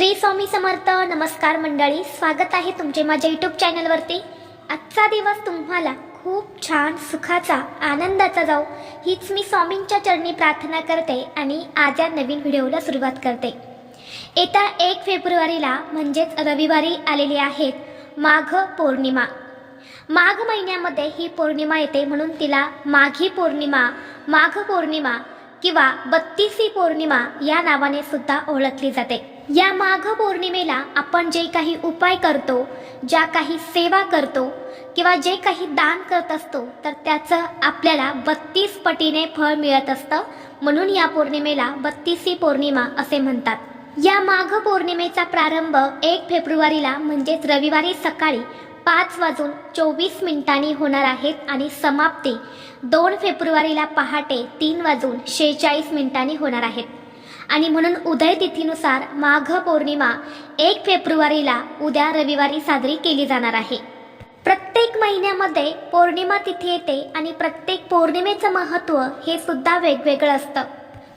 श्री स्वामी समर्थ. नमस्कार मंडळी, स्वागत आहे तुमचे माझ्या यूट्यूब चॅनलवरती. आजचा दिवस तुम्हाला खूप छान सुखाचा आनंदाचा जाऊ हीच मी स्वामींच्या चरणी प्रार्थना करते आणि आज या नवीन व्हिडिओला सुरुवात करते. येत्या 1 फेब्रुवारीला म्हणजेच रविवारी आलेली आहे माघ पौर्णिमा. माघ महिन्यामध्ये ही पौर्णिमा येते म्हणून तिला माघी पौर्णिमा, माघ पौर्णिमा किंवा 32वी पौर्णिमा या नावाने सुद्धा ओळखली जाते. या माघ पौर्णिमेला आपण जे काही उपाय करतो, ज्या काही सेवा करतो किंवा जे काही दान करत असतो तर त्याचं आपल्याला 32 पटीने फळ मिळत असतं. म्हणून या पौर्णिमेला 32वी पौर्णिमा असे म्हणतात. या माघ पौर्णिमेचा प्रारंभ 1 फेब्रुवारीला म्हणजेच रविवारी सकाळी 5:24 होणार आहेत आणि समाप्ती 2 फेब्रुवारीला पहाटे 3:46 होणार आहेत. आणि म्हणून उदय तिथीनुसार माघ पौर्णिमा 1 फेब्रुवारीला उद्या रविवारी साजरी केली जाणार आहे. प्रत्येक महिन्यामध्ये पौर्णिमा तिथी येते आणि प्रत्येक पौर्णिमेचं महत्त्व हे सुद्धा वेगवेगळं असतं.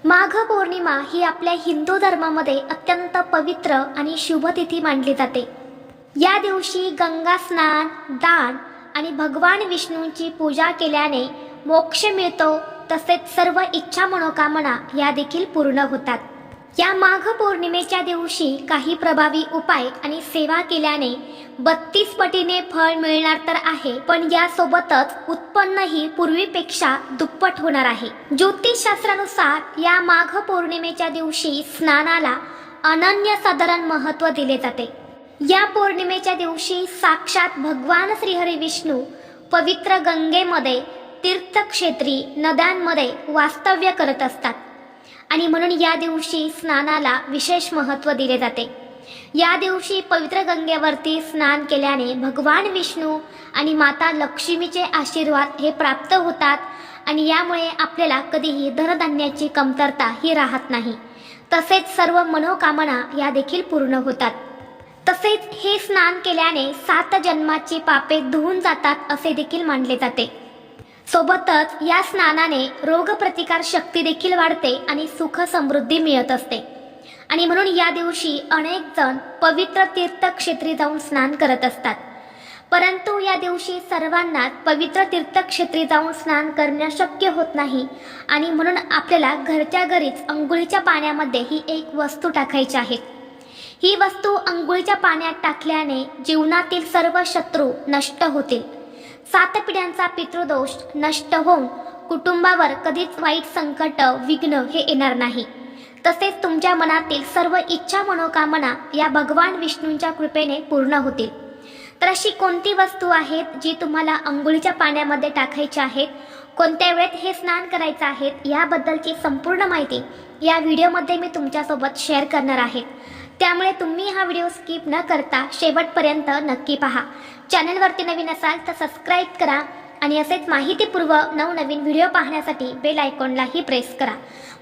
माघ पौर्णिमा ही आपल्या हिंदू धर्मामध्ये अत्यंत पवित्र आणि शुभ तिथी मानली जाते. या दिवशी गंगा स्नान, दान आणि भगवान विष्णूंची पूजा केल्याने मोक्ष मिळतो. तसेच सर्व इच्छा मनोकामना या देखील पूर्ण होतात. या माघ पौर्णिमेच्या दिवशी काही प्रभावी उपाय आणि सेवा केल्याने 32 पटीने फळ मिळणार तर आहे, पण यासोबतच उत्पन्नही पूर्वीपेक्षा दुप्पट होणार आहे. ज्योतिषशास्त्रानुसार या माघ पौर्णिमेच्या दिवशी स्नानाला अनन्यसाधारण महत्त्व दिले जाते. या पौर्णिमेच्या दिवशी साक्षात भगवान श्रीहरी विष्णू पवित्र गंगेमध्ये, तीर्थक्षेत्री, नद्यांमध्ये वास्तव्य करत असतात आणि म्हणून या दिवशी स्नानाला विशेष महत्त्व दिले जाते. या दिवशी पवित्र गंगेवरती स्नान केल्याने भगवान विष्णू आणि माता लक्ष्मीचे आशीर्वाद हे प्राप्त होतात आणि यामुळे आपल्याला कधीही धनधान्याची कमतरता ही राहत नाही. तसेच सर्व मनोकामना या देखील पूर्ण होतात. तसेच हे स्नान केल्याने 7 जन्माची पापे धुवून जातात असे देखील मानले जाते. सोबतच या स्नानाने रोगप्रतिकार शक्ती देखील वाढते आणि सुख समृद्धी मिळत असते. आणि म्हणून या दिवशी अनेक जण पवित्र तीर्थक्षेत्री जाऊन स्नान करत असतात. परंतु या दिवशी सर्वांनाच पवित्र तीर्थक्षेत्री जाऊन स्नान करणे शक्य होत नाही आणि म्हणून आपल्याला घरच्या घरीच अंघोळीच्या पाण्यामध्ये ही एक वस्तू टाकायची आहे. ही वस्तू अंघोळीच्या पाण्यात टाकल्याने जीवनातील सर्व शत्रू नष्ट होतील. 7 पिढ्यांचा पितृदोष नष्ट होऊन कुटुंबावर कधीच वाईट संकट, विघ्न हे येणार नाही. तसेच तुमच्या मनातील सर्व इच्छा मनोकामना या भगवान विष्णूंच्या कृपेने पूर्ण होतील. तर अशी कोणती वस्तू आहेत जी तुम्हाला अंघोळीच्या पाण्यामध्ये टाकायची आहेत, कोणत्या वेळेत हे स्नान करायचं आहे याबद्दलची संपूर्ण माहिती या व्हिडिओमध्ये मी तुमच्यासोबत शेअर करणार आहे. त्यामुळे तुम्ही हा व्हिडिओ स्किप न करता शेवटपर्यंत नक्की पहा. चॅनलवरती नवीन असाल तर सबस्क्राईब करा आणि असेच माहितीपूर्व नवनवीन व्हिडिओ पाहण्यासाठी बेल आयकॉनलाही प्रेस करा.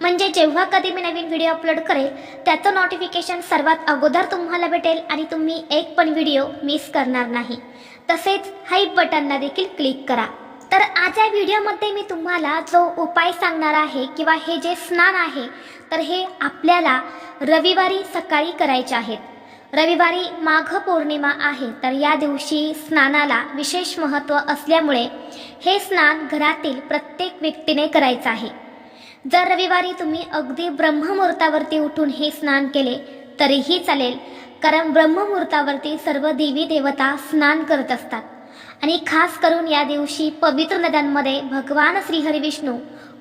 म्हणजे जेव्हा कधी मी नवीन व्हिडिओ अपलोड करेल त्याचं नोटिफिकेशन सर्वात अगोदर तुम्हाला भेटेल आणि तुम्ही एक पण व्हिडिओ मिस करणार नाही. तसेच हाईप बटनला देखील क्लिक करा. तर आज या व्हिडिओमध्ये मी तुम्हाला जो उपाय सांगणार आहे किंवा हे जे स्नान आहे तर हे आपल्याला रविवारी सकाळी करायचे आहेत. रविवारी माघ पौर्णिमा आहे तर या दिवशी स्नानाला विशेष महत्त्व असल्यामुळे हे स्नान घरातील प्रत्येक व्यक्तीने करायचं आहे. जर रविवारी तुम्ही अगदी ब्रह्ममुहूर्तावरती उठून हे स्नान केले तरीही चालेल, कारण ब्रह्ममुहूर्तावरती सर्व देवी देवता स्नान करत असतात आणि खास करून या दिवशी पवित्र नद्यांमध्ये भगवान श्रीहरी विष्णू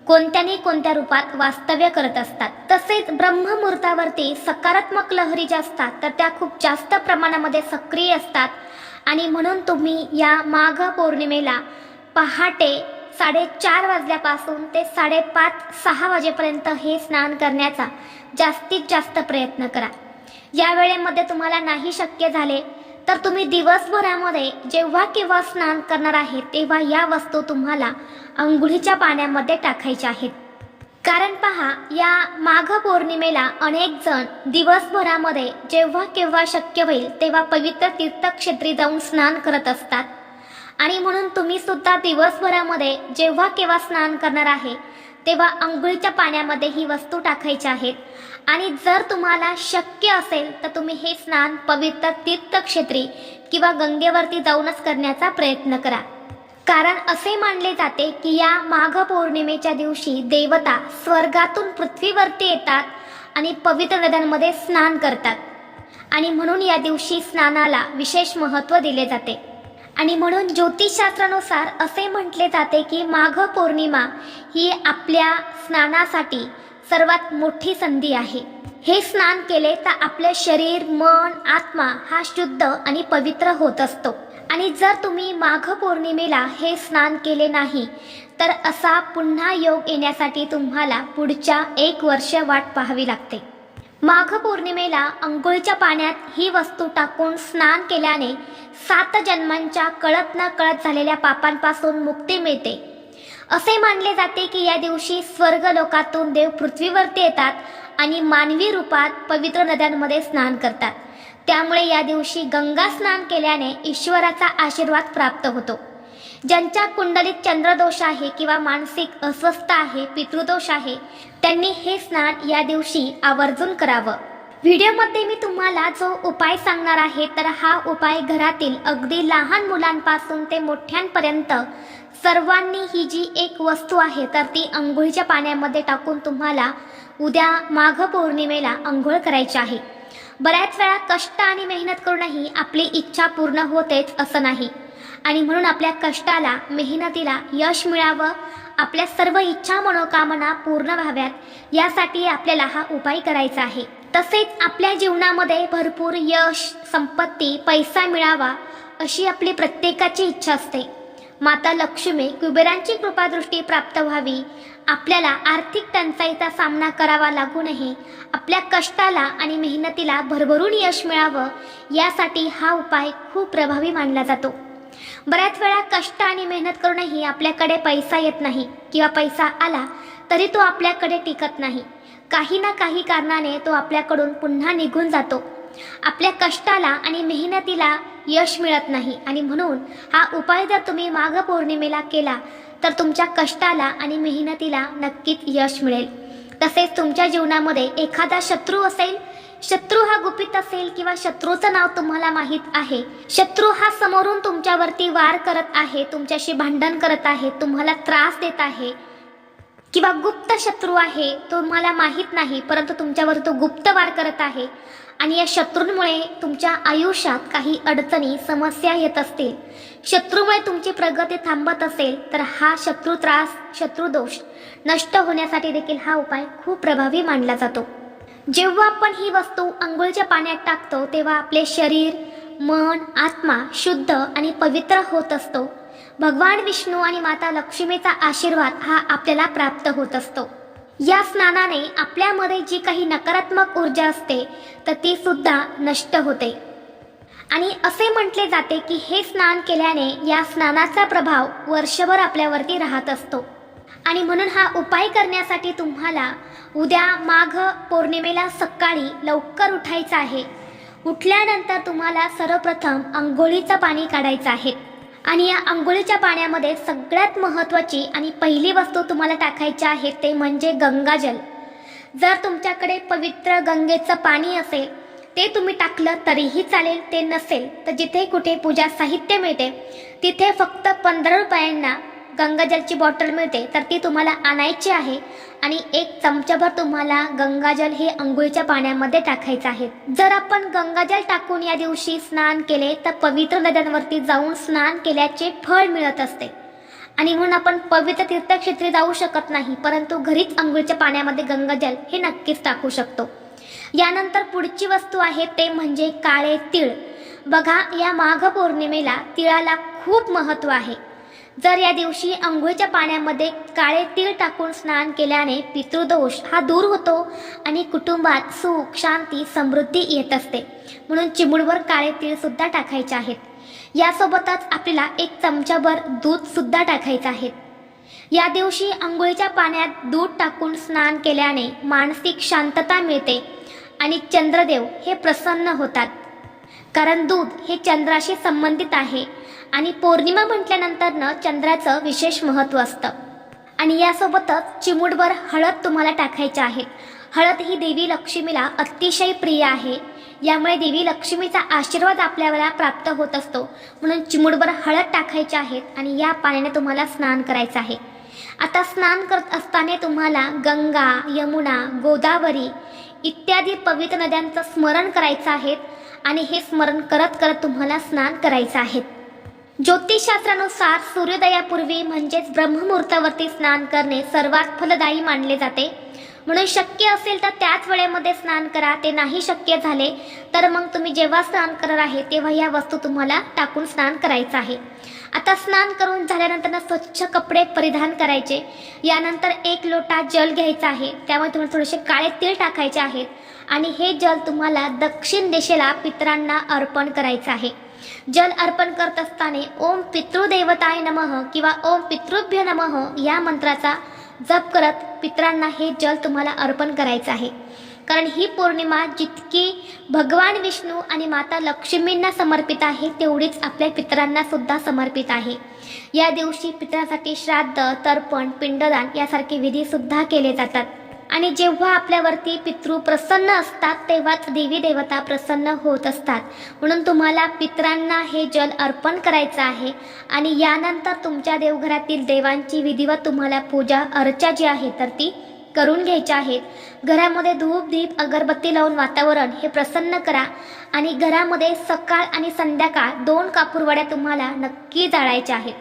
कोणत्या रूपात वास्तव्य करत असतात. तसेच ब्रह्ममुहूर्तावरती सकारात्मक लहरी ज्या असतात तर त्या खूप जास्त प्रमाणामध्ये सक्रिय असतात आणि म्हणून तुम्ही या माघ पौर्णिमेला पहाटे 4:30 वाजल्यापासून ते 5:30-6 वाजेपर्यंत हे स्नान करण्याचा जास्तीत जास्त प्रयत्न करा. या वेळेमध्ये तुम्हाला नाही शक्य झाले तर तुम्ही दिवसभरामध्ये जेव्हा केव्हा स्नान करणार आहे तेव्हा या वस्तू तुम्हाला अंघोळीच्या पाण्यामध्ये टाकायच्या आहेत. कारण पहा, या माघ पौर्णिमेला अनेक जण दिवसभरामध्ये जेव्हा केव्हा शक्य होईल तेव्हा पवित्र तीर्थक्षेत्री जाऊन स्नान करत असतात आणि म्हणून तुम्ही सुद्धा दिवसभरामध्ये जेव्हा केव्हा स्नान करणार आहे तेव्हा अंघोळीच्या पाण्यामध्ये ही वस्तू टाकायची आहेत. आणि जर तुम्हाला शक्य असेल तर तुम्ही हे स्नान पवित्र तीर्थक्षेत्री किंवा गंगेवरती जाऊनच करण्याचा प्रयत्न करा. कारण असे मानले जाते की या माघ पौर्णिमेच्या दिवशी देवता स्वर्गातून पृथ्वीवरती येतात आणि पवित्र नद्यांमध्ये स्नान करतात. आणि म्हणून या दिवशी स्नानाला विशेष महत्त्व दिले जाते. आणि म्हणून ज्योतिषशास्त्रानुसार असे म्हटले जाते की माघ पौर्णिमा ही आपल्या स्नानासाठी सर्वात मोठी संधी आहे. हे स्नान केले तर आपले शरीर, मन, आत्मा हा शुद्ध आणि पवित्र होत असतो. आणि जर तुम्ही माघ पौर्णिमेला हे स्नान केले नाही तर असा पुन्हा योग येण्यासाठी तुम्हाला पुढच्या 1 वर्ष वाट पाहावी लागते. माघ पौर्णिमेला अंघोळीच्या पाण्यात ही वस्तू टाकून स्नान केल्याने 7 जन्मांच्या कळत न कळत झालेल्या पापांपासून मुक्ती मिळते. असे मानले जाते की या दिवशी स्वर्ग लोकातून देव पृथ्वीवरती येतात आणि मानवी रूपात पवित्र नद्यांमध्ये स्नान करतात. त्यामुळे या दिवशी गंगा स्नान केल्याने ईश्वराचा आशीर्वाद प्राप्त होतो. ज्यांच्या कुंडलीत चंद्रदोष आहे किंवा मानसिक अस्वस्थ आहे, पितृदोष आहे, त्यांनी हे स्नान या दिवशी आवर्जून करावं. व्हिडिओमध्ये मी तुम्हाला जो उपाय सांगणार आहे तर हा उपाय घरातील अगदी लहान मुलांपासून ते मोठ्यांपर्यंत सर्वांनी ही जी एक वस्तू आहे तर ती अंघोळीच्या पाण्यामध्ये टाकून तुम्हाला उद्या माघ पौर्णिमेला अंघोळ करायची आहे. बऱ्याच वेळा कष्ट आणि मेहनत करूनही आपली इच्छा पूर्ण होतेच असं नाही. आणि म्हणून आपल्या कष्टाला, मेहनतीला यश मिळावं, आपल्या सर्व इच्छा मनोकामना पूर्ण व्हाव्यात यासाठी आपल्याला हा उपाय करायचा आहे. तसेच आपल्या जीवनामध्ये भरपूर यश, संपत्ती, पैसा मिळावा अशी आपली प्रत्येकाची इच्छा असते. माता लक्ष्मी, कुबेरांची कृपादृष्टी प्राप्त व्हावी, आपल्याला आर्थिक टंचाईचा सामना करावा लागू नये, आपल्या कष्टाला आणि मेहनतीला भरभरून यश मिळावं यासाठी हा उपाय खूप प्रभावी मानला जातो. बऱ्याच वेळा कष्ट आणि मेहनत करूनही आपल्याकडे पैसा येत नाही किंवा पैसा आला तरी तो आपल्याकडे टिकत नाही. काही ना काही कारणाने तो आपल्याकडून पुन्हा निघून जातो. आपल्या कष्टाला आणि मेहनतीला यश मिळत नाही. आणि म्हणून हा उपाय जर तुम्ही माघ पौर्णिमेला केला तर तुमच्या कष्टाला आणि मेहनतीला नक्कीच यश मिळेल. तसेच तुमच्या जीवनामध्ये एखादा शत्रू असेल, शत्रू हा गुपित असेल किंवा शत्रूचं नाव तुम्हाला माहीत आहे, शत्रू हा समोरून तुमच्यावरती वार करत आहे, तुमच्याशी भांडण करत आहे, तुम्हाला त्रास देत आहे, किंवा गुप्त शत्रू आहे, तुम्हाला माहीत नाही परंतु तुमच्यावर तो गुप्त वार करत आहे आणि या शत्रूंमुळे तुमच्या आयुष्यात काही अडचणी, समस्या येत असतील, शत्रूमुळे तुमची प्रगती थांबत असेल तर हा शत्रू त्रास, शत्रुदोष नष्ट होण्यासाठी देखील हा उपाय खूप प्रभावी मानला जातो. जेव्हा आपण ही वस्तू अंघोळीच्या पाण्यात टाकतो तेव्हा आपले शरीर, मन, आत्मा शुद्ध आणि पवित्र होत असतो. भगवान विष्णू आणि माता लक्ष्मीचा आशीर्वाद हा आपल्याला प्राप्त होत असतो. या स्नानाने आपल्यामध्ये जी काही नकारात्मक ऊर्जा असते तर ती सुद्धा नष्ट होते. आणि असे म्हटले जाते की हे स्नान केल्याने या स्नानाचा प्रभाव वर्षभर आपल्यावरती राहत असतो. आणि म्हणून हा उपाय करण्यासाठी तुम्हाला उद्या माघ पौर्णिमेला सकाळी लवकर उठायचं आहे. उठल्यानंतर तुम्हाला सर्वप्रथम अंघोळीचं पाणी काढायचं आहे. आणि या अंघोळीच्या पाण्यामध्ये सगळ्यात महत्त्वाची आणि पहिली वस्तू तुम्हाला टाकायची आहे ते म्हणजे गंगाजल. जर तुमच्याकडे पवित्र गंगेचं पाणी असेल ते तुम्ही टाकलं तरीही चालेल, ते नसेल तर जिथे कुठे पूजा साहित्य मिळते तिथे फक्त 15 रुपयांना गंगाजलची बॉटल मिळते तर ती तुम्हाला आणायची आहे. आणि 1 चमचाभर तुम्हाला गंगाजल हे अंघोळीच्या पाण्यामध्ये टाकायचं आहे. जर आपण गंगाजल टाकून या दिवशी स्नान केले तर पवित्र नद्यांवरती जाऊन स्नान केल्याचे फळ मिळत असते. आणि म्हणून आपण पवित्र तीर्थक्षेत्री जाऊ शकत नाही परंतु घरीच अंघोळीच्या पाण्यामध्ये गंगाजल हे नक्कीच टाकू शकतो. यानंतर पुढची वस्तू आहे ते म्हणजे काळे तीळ. बघा, या माघ पौर्णिमेला तिळाला खूप महत्त्व आहे. जर या दिवशी अंघोळीच्या पाण्यामध्ये काळे तीळ टाकून स्नान केल्याने पितृदोष हा दूर होतो आणि कुटुंबात सुख, शांती, समृद्धी येत असते. म्हणून चिमूटभर काळे तीळ सुद्धा टाकायचे आहेत. यासोबतच आपल्याला 1 चमचाभर दूध सुद्धा टाकायचं आहे. या दिवशी अंघोळीच्या पाण्यात दूध टाकून स्नान केल्याने मानसिक शांतता मिळते आणि चंद्रदेव हे प्रसन्न होतात. कारण दूध हे चंद्राशी संबंधित आहे आणि पौर्णिमा म्हटल्यानंतर चंद्राचं विशेष महत्त्व असतं. आणि यासोबतच चिमूटभर हळद तुम्हाला टाकायची आहे. हळद ही देवी लक्ष्मीला अतिशय प्रिय आहे. यामुळे देवी लक्ष्मीचा आशीर्वाद आपल्याला प्राप्त होत असतो. म्हणून चिमूटभर हळद टाकायची आहेत आणि या पाण्याने तुम्हाला स्नान करायचं आहे. आता स्नान करत असताना तुम्हाला गंगा, यमुना, गोदावरी इत्यादी पवित्र नद्यांचं स्मरण करायचं आहे आणि हे स्मरण करत करत तुम्हाला स्नान करायचं आहे. ज्योतिषशास्त्रानुसार सूर्योदयापूर्वी म्हणजेच ब्रह्ममुहूर्तावरती स्नान करणे सर्वात फलदायी मानले जाते. म्हणून शक्य असेल तर त्याच वेळेमध्ये स्नान करा. ते नाही शक्य झाले तर मग तुम्ही जेव्हा स्नान करणार आहे तेव्हा या वस्तू तुम्हाला टाकून स्नान करायचं आहे. आता स्नान करून झाल्यानंतर स्वच्छ कपडे परिधान करायचे. यानंतर 1 लोटा जल घ्यायचा आहे. त्यामुळे तुम्हाला थोडेसे काळे तीळ टाकायचे आहेत आणि हे जल तुम्हाला दक्षिण दिशेला पितरांना अर्पण करायचं आहे. जल अर्पण करत असताना ओम पितृदेवताय नमः किंवा ओम पितृभ्य नमः या मंत्राचा जप करत पितरांना हे जल तुम्हाला अर्पण करायचं आहे. कारण ही पौर्णिमा जितकी भगवान विष्णू आणि माता लक्ष्मींना समर्पित आहे तेवढीच आपल्या पितरांना सुद्धा समर्पित आहे. या दिवशी पितरांसाठी श्राद्ध, तर्पण, पिंडदान यासारखे विधी सुद्धा केले जातात. आणि जेव्हा आपल्यावरती पितृ प्रसन्न असतात तेव्हाच देवी देवता प्रसन्न होत असतात. म्हणून तुम्हाला पितरांना हे जल अर्पण करायचं आहे आणि यानंतर तुमच्या देवघरातील देवांची विधिवत तुम्हाला पूजा अर्चा जी आहे तर ती करून घ्यायच्या आहेत. घरामध्ये धूप, दीप, अगरबत्ती लावून वातावरण हे प्रसन्न करा आणि घरामध्ये सकाळ आणि संध्याकाळ 2 कापूरवड्या तुम्हाला नक्की जाळायच्या आहेत.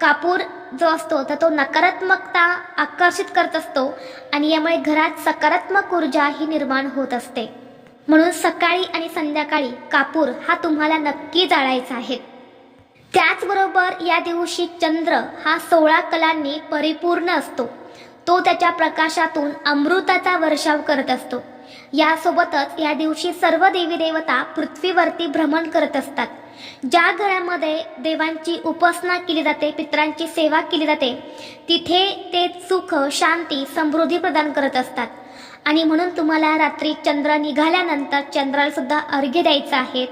कापूर जो असतो तर तो नकारात्मकता आकर्षित करत असतो आणि यामुळे घरात सकारात्मक ऊर्जा ही निर्माण होत असते. म्हणून सकाळी आणि संध्याकाळी कापूर हा तुम्हाला नक्की जाळायचा आहे. त्याचबरोबर या दिवशी चंद्र हा 16 कलांनी परिपूर्ण असतो. तो त्याच्या प्रकाशातून अमृताचा वर्षाव करत असतो. यासोबतच या दिवशी सर्व देवी देवता पृथ्वीवरती भ्रमण करत असतात. ज्या घरामध्ये देवांची उपासना केली जाते, पितरांची सेवा केली जाते तिथे ते सुख, शांती, समृद्धी प्रदान करत असतात. आणि म्हणून तुम्हाला रात्री चंद्र निघाल्यानंतर चंद्राला सुद्धा अर्घ्य द्यायचं आहे.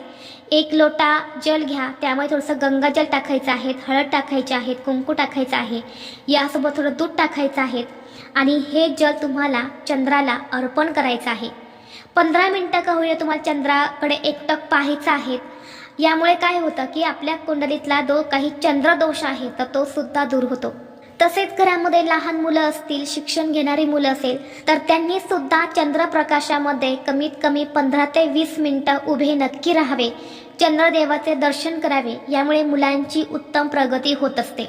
1 लोटा जल घ्या. त्यामुळे थोडंसं गंगाजल टाकायचं आहे, हळद टाकायचे आहेत, कुंकू टाकायचं आहे, यासोबत थोडं दूध टाकायचं आहे आणि हे जल तुम्हाला चंद्राला अर्पण करायचं आहे. 15 मिनिटं का होईना तुम्हाला चंद्राकडे एकटक पाहायचं आहे. यामुळे काय होतं की आपल्या कुंडलीतला काही चंद्रदोष आहे तर तो सुद्धा दूर होतो. तसेच घरामध्ये लहान मुलं असतील, शिक्षण घेणारी मुलं असेल तर त्यांनी सुद्धा चंद्रप्रकाशामध्ये कमीत कमी 15 ते 20 मिनिटं उभे नक्की राहावे. चंद्रदेवाचे दर्शन करावे. यामुळे मुलांची उत्तम प्रगती होत असते.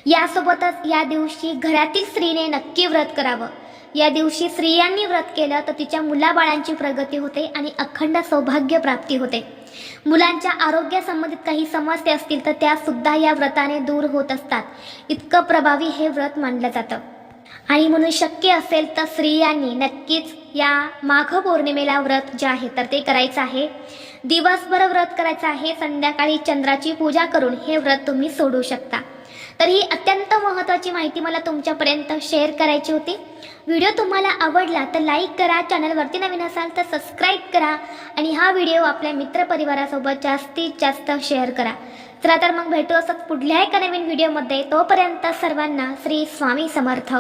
यासोबतच या दिवशी घरातील स्त्रीने नक्की व्रत करावं. या दिवशी स्त्रियांनी व्रत केलं तर तिच्या मुलाबाळांची प्रगती होते आणि अखंड सौभाग्य प्राप्ती होते. मुलांच्या आरोग्यासंबंधित काही समस्या असतील तर त्या सुद्धा या व्रताने दूर होत असतात. इतकं प्रभावी हे व्रत मानलं जातं. आणि म्हणून शक्य असेल तर स्त्रियांनी नक्कीच या माघ पौर्णिमेला व्रत जे आहे तर ते करायचं आहे. दिवसभर व्रत करायचं आहे. संध्याकाळी चंद्राची पूजा करून हे व्रत तुम्ही सोडू शकता. तर ही अत्यंत महत्त्वाची माहिती मला तुमच्यापर्यंत शेअर करायची होती. व्हिडिओ तुम्हाला आवडला तर लाईक करा. चॅनलवरती नवीन असाल तर सबस्क्राईब करा आणि हा व्हिडिओ आपल्या मित्रपरिवारासोबत जास्तीत जास्त शेअर करा. चला तर मग भेटू असंच पुढल्या एका नवीन व्हिडिओमध्ये. तोपर्यंत सर्वांना श्री स्वामी समर्थ.